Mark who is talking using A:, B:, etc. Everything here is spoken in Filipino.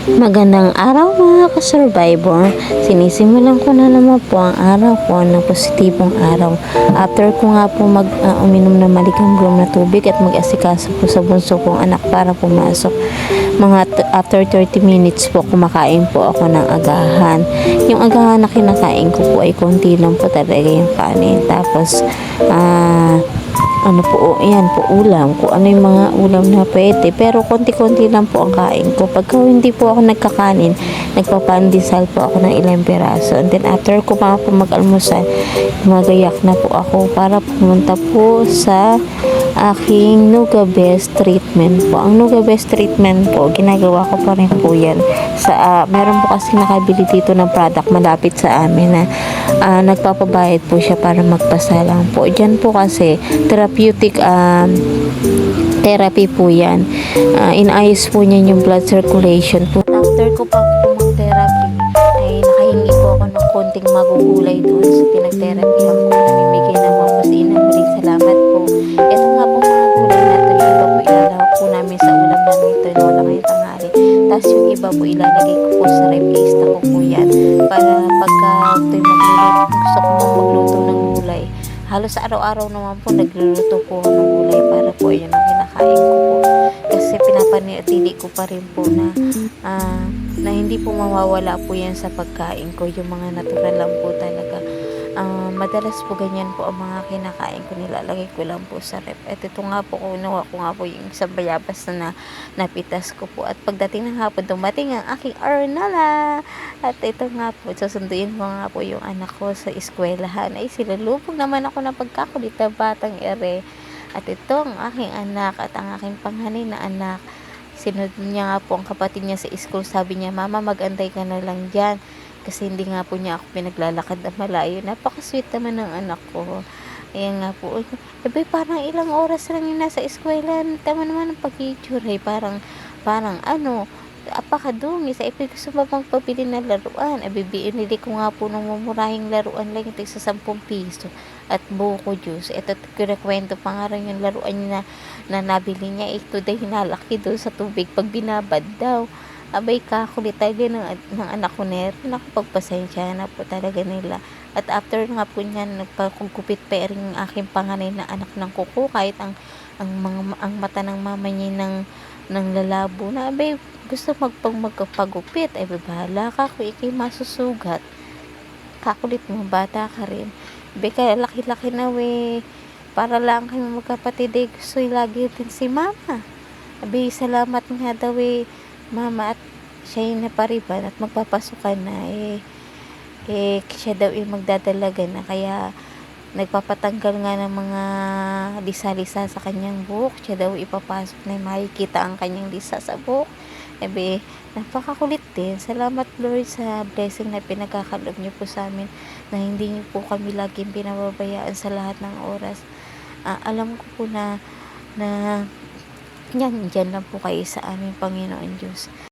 A: Magandang araw mga ka-survivor. Sinisimulan ko na naman po ang araw ko ng positibong araw. After ko nga po uminom ng maligamgam na tubig at mag-asikaso po sa bunso kong anak para pumasok. After 30 minutes po kumakain po ako ng agahan. Yung agahan na kinakain ko po ay konti lang po talaga yung kanin. Tapos ano po, yan po ulam, kung ano yung mga ulam na pwede, pero konti-konti lang po ang kain ko. Pagka hindi po ako nagkakanin, nagpapandesal po ako ng ilang piraso, and then after ko pa po mag-almusal, magayak na po ako para pumunta po sa aking Nuga Best treatment po. Ang Nuga Best treatment po, ginagawa ko pa rin po yan meron po kasi nakabili dito ng product malapit sa amin na nagpapabayad po siya para magpasalang po. Diyan po kasi therapeutic therapy po yan. Inayos po niya yung blood circulation po. After ko pa po mag-therapy ay nakahingi po ako ng konting magugulay doon sa pinag-therapyhan ko. Namimigay naman po si Ina Marie. Salamat po. Ito nga po mga gulay na ito, yung iba po ilalawak po namin sa ulam namin ito na wala ngayong tanghali. Tapos yung iba po ilalagay ko po sa ref case na ko po yan para pagka ito'y magluluto, gusto ko po magluto ng gulay. Halos araw-araw naman po nagluluto po ako ng gulay para po yun ang kinakain ko po. Kasi pinapanatili ko pa rin po na hindi po mawawala po yan sa pagkain ko. Yung mga natural lang po talaga. Madalas po ganyan po ang mga kinakain ko, nilalagay ko lang po sa ref. At ito nga po, kunawa ko nga po yung isang bayabas na napitas ko po. At pagdating ng hapon, dumating ang aking Arnala. At ito nga po, susunduin ko nga po yung anak ko sa eskwelahan. Ay, silalubog naman ako ng pagkakulit na batang ere. At ito ang aking anak at ang aking panganay na anak. Sinunod niya nga po ang kapatid niya sa school. Sabi niya, "Mama, mag-antay ka na lang dyan." Kasi hindi nga po niya ako pinaglalakad na malayo. Napaka-sweet naman ng anak ko. Ayan nga po. Sabi, parang ilang oras lang yung nasa eskwela. Tama naman ang pag-itsura. Parang apakadumi. Sa gusto ba pang pabili ng laruan? Binili ko nga po ng mumurahing laruan lang. Ito sa 10 piso. At buko juice. Ito, kinakwento pa nga rin yung laruan na nabili niya. Ito dahil hinalaki doon sa tubig pag binabad daw. Abay, kakulit talaga ng anak ko na rin. Nakapagpasensya na po talaga nila. At after nga po niyan, nagpagkupit pa rin yung aking panganay na anak ng kuko. Kahit ang mata ng mama niya ng lalabo na, abay, gusto magpagupit. Ay, bahala ka kung ikay masusugat. Kakulit mo, bata ka rin. Abay, kaya laki-laki na we. Para lang kayo magkapatid, gusto lagi din si mama. Abay, salamat nga daw mama, at siya yung napariban at magpapasukan na siya daw yung magdadalaga na, kaya nagpapatanggal nga ng mga lisa-lisa sa kanyang buhok. Siya daw ipapasok na makikita ang kanyang lisa sa buhok. Napakakulit din. Salamat Lord sa blessing na pinagkakalob niyo po sa amin, na hindi niyo po kami laging pinababayaan sa lahat ng oras. Alam ko po na yan lang po kayo sa aming Panginoon Diyos.